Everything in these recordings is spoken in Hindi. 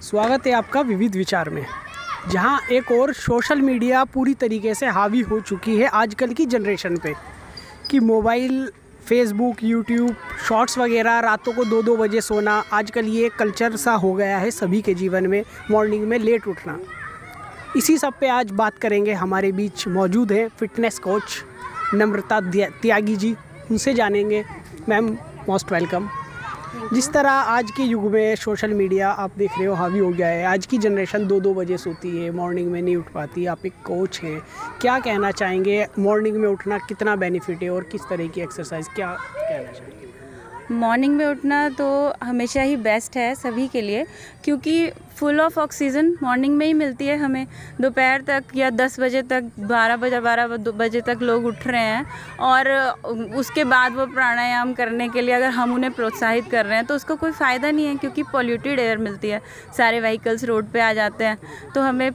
स्वागत है आपका विविध विचार में, जहां एक और सोशल मीडिया पूरी तरीके से हावी हो चुकी है आजकल की जनरेशन पे कि मोबाइल, फेसबुक, यूट्यूब, शॉर्ट्स वगैरह, रातों को 2-2 बजे सोना, आजकल ये कल्चर सा हो गया है सभी के जीवन में, मॉर्निंग में लेट उठना। इसी सब पे आज बात करेंगे। हमारे बीच मौजूद हैं फिटनेस कोच नम्रता त्यागी जी, उनसे जानेंगे। Ma'am, most welcome. जिस तरह आज के युग में सोशल मीडिया आप देख रहे हो हावी हो गया है, आज की जनरेशन 2-2 बजे सोती है, मॉर्निंग में नहीं उठ पाती। आप एक कोच हैं, क्या कहना चाहेंगे? मॉर्निंग में उठना कितना बेनिफिट है और किस तरह की एक्सरसाइज, क्या कहना चाहेंगे? मॉर्निंग में उठना तो हमेशा ही बेस्ट है सभी के लिए, क्योंकि फुल ऑफ ऑक्सीजन मॉर्निंग में ही मिलती है हमें। दोपहर तक या 10 बजे तक, 12 बजे तक लोग उठ रहे हैं और उसके बाद वो प्राणायाम करने के लिए अगर हम उन्हें प्रोत्साहित कर रहे हैं तो उसका कोई फ़ायदा नहीं है, क्योंकि पॉल्यूटेड एयर मिलती है। सारे व्हीकल्स रोड पे आ जाते हैं तो हमें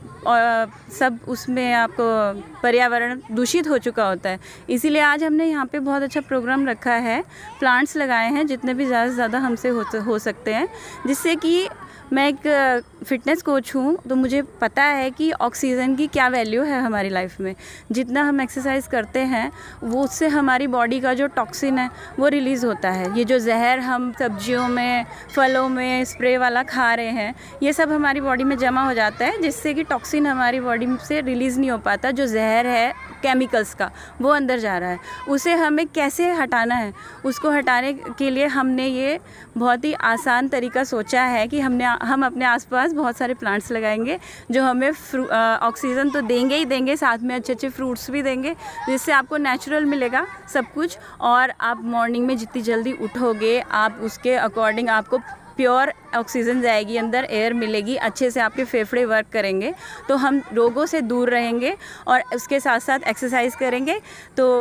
सब उसमें आपको पर्यावरण दूषित हो चुका होता है। इसीलिए आज हमने यहाँ पे बहुत अच्छा प्रोग्राम रखा है, प्लांट्स लगाए हैं जितने भी ज़्यादा से ज़्यादा हमसे हो सकते हैं, जिससे कि मैं एक फ़िटनेस कोच हूँ तो मुझे पता है कि ऑक्सीजन की क्या वैल्यू है हमारी लाइफ में। जितना हम एक्सरसाइज करते हैं वो उससे हमारी बॉडी का जो टॉक्सिन है वो रिलीज़ होता है। ये जो जहर हम सब्जियों में, फलों में स्प्रे वाला खा रहे हैं, ये सब हमारी बॉडी में जमा हो जाता है, जिससे कि टॉक्सिन हमारी बॉडी से रिलीज़ नहीं हो पाता। जो जहर है केमिकल्स का, वो अंदर जा रहा है। उसे हमें कैसे हटाना है, उसको हटाने के लिए हमने ये बहुत ही आसान तरीका सोचा है कि हम अपने आसपास बहुत सारे प्लांट्स लगाएंगे जो हमें ऑक्सीजन तो देंगे ही देंगे, साथ में अच्छे अच्छे फ्रूट्स भी देंगे, जिससे आपको नेचुरल मिलेगा सब कुछ। और आप मॉर्निंग में जितनी जल्दी उठोगे, आप उसके अकॉर्डिंग आपको प्योर ऑक्सीजन जाएगी, अंदर एयर मिलेगी, अच्छे से आपके फेफड़े वर्क करेंगे तो हम रोगों से दूर रहेंगे। और उसके साथ साथ एक्सरसाइज करेंगे तो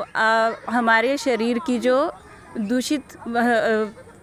हमारे शरीर की जो दूषित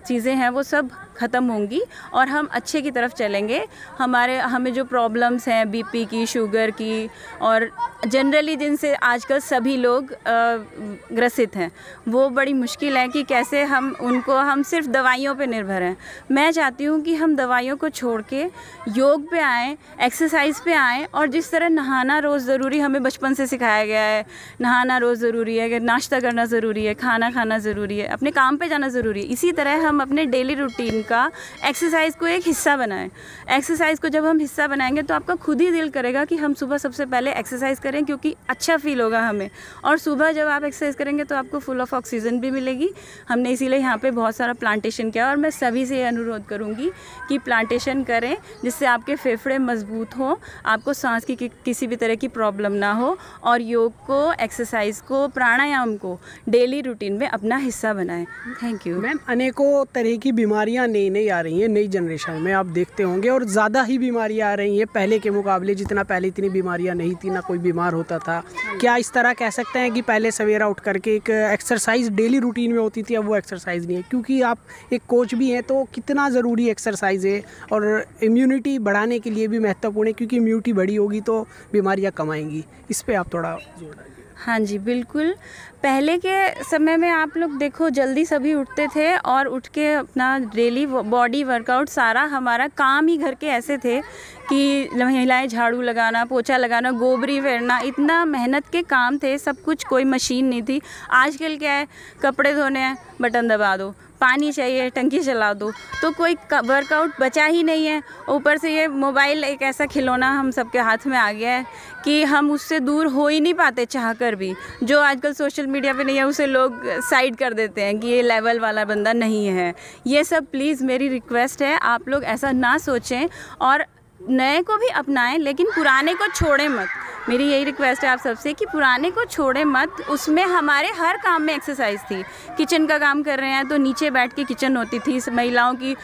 चीज़ें हैं वो सब ख़त्म होंगी और हम अच्छे की तरफ चलेंगे। हमें जो प्रॉब्लम्स हैं बीपी की, शुगर की और जनरली जिनसे आजकल सभी लोग ग्रसित हैं, वो बड़ी मुश्किल है कि कैसे हम सिर्फ दवाइयों पे निर्भर हैं। मैं चाहती हूँ कि हम दवाइयों को छोड़ के योग पे आएँ, एक्सरसाइज पे आएँ। और जिस तरह नहाना रोज़ ज़रूरी हमें बचपन से सिखाया गया है, नहाना रोज़ ज़रूरी है, नाश्ता करना ज़रूरी है, खाना खाना ज़रूरी है, अपने काम पे जाना ज़रूरी है, इसी तरह हम अपने डेली रूटीन का एक्सरसाइज को एक हिस्सा बनाएं। एक्सरसाइज को जब हम हिस्सा बनाएंगे तो आपका खुद ही दिल करेगा कि हम सुबह सबसे पहले एक्सरसाइज करें, क्योंकि अच्छा फील होगा हमें। और सुबह जब आप एक्सरसाइज करेंगे तो आपको फुल ऑफ ऑक्सीजन भी मिलेगी। हमने इसीलिए यहाँ पे बहुत सारा प्लांटेशन किया और मैं सभी से ये अनुरोध करूँगी कि प्लांटेशन करें, जिससे आपके फेफड़े मजबूत हों, आपको सांस की किसी भी तरह की प्रॉब्लम ना हो। और योग को, एक्सरसाइज को, प्राणायाम को डेली रूटीन में अपना हिस्सा बनाएं। Thank you. मैम, अनेकों तरह की बीमारियां नई आ रही हैं नई जनरेशन में, आप देखते होंगे, और ज़्यादा ही बीमारियां आ रही हैं पहले के मुकाबले। जितना पहले इतनी बीमारियां नहीं थी, ना कोई बीमार होता था। क्या इस तरह कह सकते हैं कि पहले सवेरा उठ करके एक एक्सरसाइज डेली रूटीन में होती थी, अब वो एक्सरसाइज नहीं है? क्योंकि आप एक कोच भी हैं तो कितना ज़रूरी एक्सरसाइज है और इम्यूनिटी बढ़ाने के लिए भी महत्वपूर्ण है, क्योंकि इम्यूनिटी बढ़ी होगी तो बीमारियाँ कम आएंगी। इस पर आप थोड़ा जोर डालिए। हाँ जी, बिल्कुल। पहले के समय में आप लोग देखो, जल्दी सभी उठते थे और उठ के अपना डेली बॉडी वर्कआउट, सारा हमारा काम ही घर के ऐसे थे कि महिलाएं झाड़ू लगाना, पोछा लगाना, गोबरी फेरना, इतना मेहनत के काम थे सब कुछ। कोई मशीन नहीं थी। आजकल क्या है, कपड़े धोने हैं, बटन दबा दो, पानी चाहिए, टंकी चला दो, तो कोई वर्कआउट बचा ही नहीं है। ऊपर से ये मोबाइल एक ऐसा खिलौना हम सबके हाथ में आ गया है कि हम उससे दूर हो ही नहीं पाते चाह कर भी। जो आजकल सोशल मीडिया पे नहीं है उसे लोग साइड कर देते हैं कि ये लेवल वाला बंदा नहीं है। ये सब प्लीज़ मेरी रिक्वेस्ट है, आप लोग ऐसा ना सोचें और नए को भी अपनाएं, लेकिन पुराने को छोड़ें मत। मेरी यही रिक्वेस्ट है आप सबसे कि पुराने को छोड़ें मत। उसमें हमारे हर काम में एक्सरसाइज थी। किचन का काम कर रहे हैं तो नीचे बैठ के किचन होती थी, महिलाओं की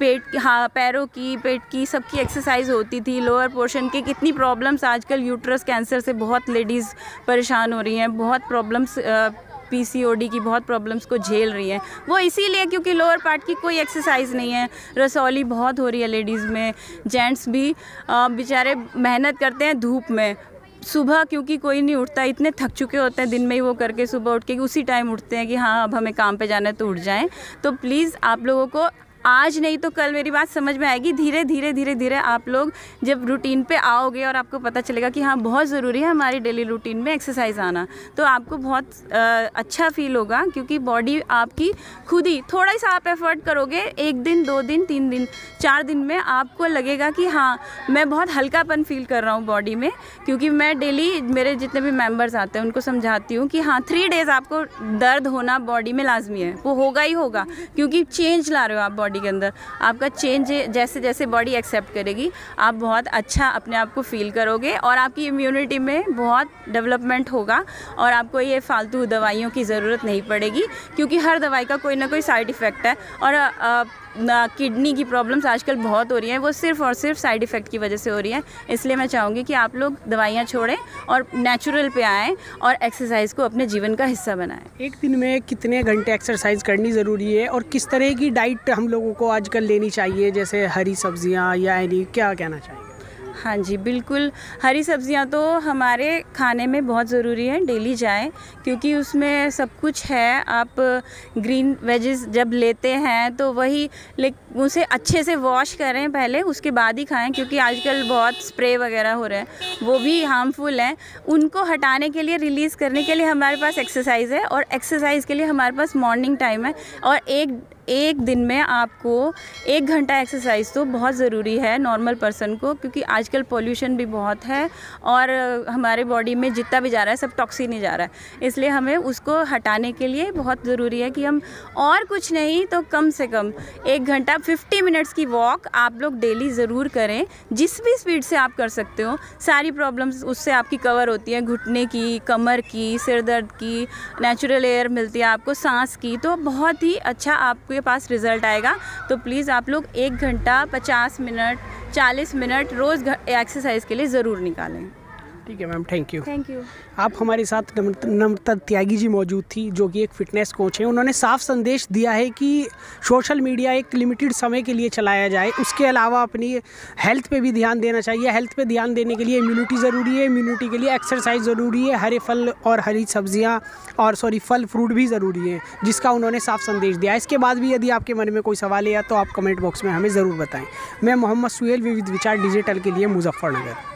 पैरों की, पेट की, सबकी एक्सरसाइज होती थी। लोअर पोर्शन के कितनी प्रॉब्लम्स आजकल, यूट्रस कैंसर से बहुत लेडीज़ परेशान हो रही हैं, बहुत प्रॉब्लम्स, PCOD की बहुत प्रॉब्लम्स को झेल रही हैं। वो इसीलिए क्योंकि लोअर पार्ट की कोई एक्सरसाइज नहीं है। रसौली बहुत हो रही है लेडीज़ में। जेंट्स भी बेचारे मेहनत करते हैं धूप में, सुबह क्योंकि कोई नहीं उठता, इतने थक चुके होते हैं दिन में ही वो करके, सुबह उठ के उसी टाइम उठते हैं कि हाँ अब हमें काम पे जाना है तो उठ जाएं। तो प्लीज़ आप लोगों को आज नहीं तो कल मेरी बात समझ में आएगी। धीरे धीरे धीरे धीरे आप लोग जब रूटीन पे आओगे और आपको पता चलेगा कि हाँ बहुत ज़रूरी है हमारी डेली रूटीन में एक्सरसाइज आना, तो आपको बहुत अच्छा फील होगा, क्योंकि बॉडी आपकी खुद ही थोड़ा सा आप एफर्ट करोगे, 1 दिन 2 दिन 3 दिन 4 दिन में आपको लगेगा कि हाँ मैं बहुत हल्कापन फील कर रहा हूँ बॉडी में। क्योंकि मैं डेली मेरे जितने भी मेंबर्स आते हैं उनको समझाती हूँ कि हाँ 3 डेज़ आपको दर्द होना बॉडी में लाजमी है, वो होगा ही होगा, क्योंकि चेंज ला रहे हो आप बॉडी के अंदर। आपका चेंज जैसे जैसे बॉडी एक्सेप्ट करेगी आप बहुत अच्छा अपने आप को फील करोगे और आपकी इम्यूनिटी में बहुत डेवलपमेंट होगा और आपको ये फालतू दवाइयों की ज़रूरत नहीं पड़ेगी, क्योंकि हर दवाई का कोई ना कोई साइड इफ़ेक्ट है। और किडनी की प्रॉब्लम्स आजकल बहुत हो रही हैं, वो सिर्फ और सिर्फ साइड इफ़ेक्ट की वजह से हो रही है। इसलिए मैं चाहूँगी कि आप लोग दवाइयाँ छोड़ें और नेचुरल पे आएँ और एक्सरसाइज को अपने जीवन का हिस्सा बनाएं। एक दिन में कितने घंटे एक्सरसाइज करनी ज़रूरी है और किस तरह की डाइट हम लोगों को आजकल लेनी चाहिए, जैसे हरी सब्जियां या क्या कहना चाहिए? हाँ जी बिल्कुल, हरी सब्जियां तो हमारे खाने में बहुत ज़रूरी है, डेली जाएं, क्योंकि उसमें सब कुछ है। आप ग्रीन वेजेस जब लेते हैं तो वही उसे अच्छे से वॉश करें पहले, उसके बाद ही खाएं, क्योंकि आजकल बहुत स्प्रे वगैरह हो रहे हैं वो भी हार्मफुल हैं। उनको हटाने के लिए, रिलीज़ करने के लिए हमारे पास एक्सरसाइज है, और एक्सरसाइज के लिए हमारे पास मॉर्निंग टाइम है। और एक दिन में आपको 1 घंटा एक्सरसाइज तो बहुत ज़रूरी है नॉर्मल पर्सन को, क्योंकि आजकल पोल्यूशन भी बहुत है और हमारे बॉडी में जितना भी जा रहा है सब टॉक्सिन ही जा रहा है। इसलिए हमें उसको हटाने के लिए बहुत ज़रूरी है कि हम और कुछ नहीं तो कम से कम 1 घंटा 50 मिनट्स की वॉक आप लोग डेली ज़रूर करें। जिस भी स्पीड से आप कर सकते हो, सारी प्रॉब्लम्स उससे आपकी कवर होती हैं, घुटने की, कमर की, सिर दर्द की, नेचुरल एयर मिलती है आपको, सांस की, तो बहुत ही अच्छा आपके पास रिज़ल्ट आएगा। तो प्लीज़ आप लोग 1 घंटा 50 मिनट 40 मिनट रोज़ एक्सरसाइज के लिए ज़रूर निकालें। ठीक है ma'am, thank you. Thank you. आप हमारे साथ नम्रता त्यागी जी मौजूद थी, जो कि एक फ़िटनेस कोच हैं। उन्होंने साफ संदेश दिया है कि सोशल मीडिया एक लिमिटेड समय के लिए चलाया जाए, उसके अलावा अपनी हेल्थ पे भी ध्यान देना चाहिए। हेल्थ पे ध्यान देने के लिए इम्यूनिटी ज़रूरी है, इम्यूनिटी के लिए एक्सरसाइज ज़रूरी है, हरे फल और हरी सब्जियाँ और फल फ्रूट भी ज़रूरी है, जिसका उन्होंने साफ संदेश दिया। इसके बाद भी यदि आपके मन में कोई सवाल है तो आप कमेंट बॉक्स में हमें ज़रूर बताएँ। मैं मोहम्मद सुहेल, विविध विचार डिजिटल के लिए मुजफ्फरनगर।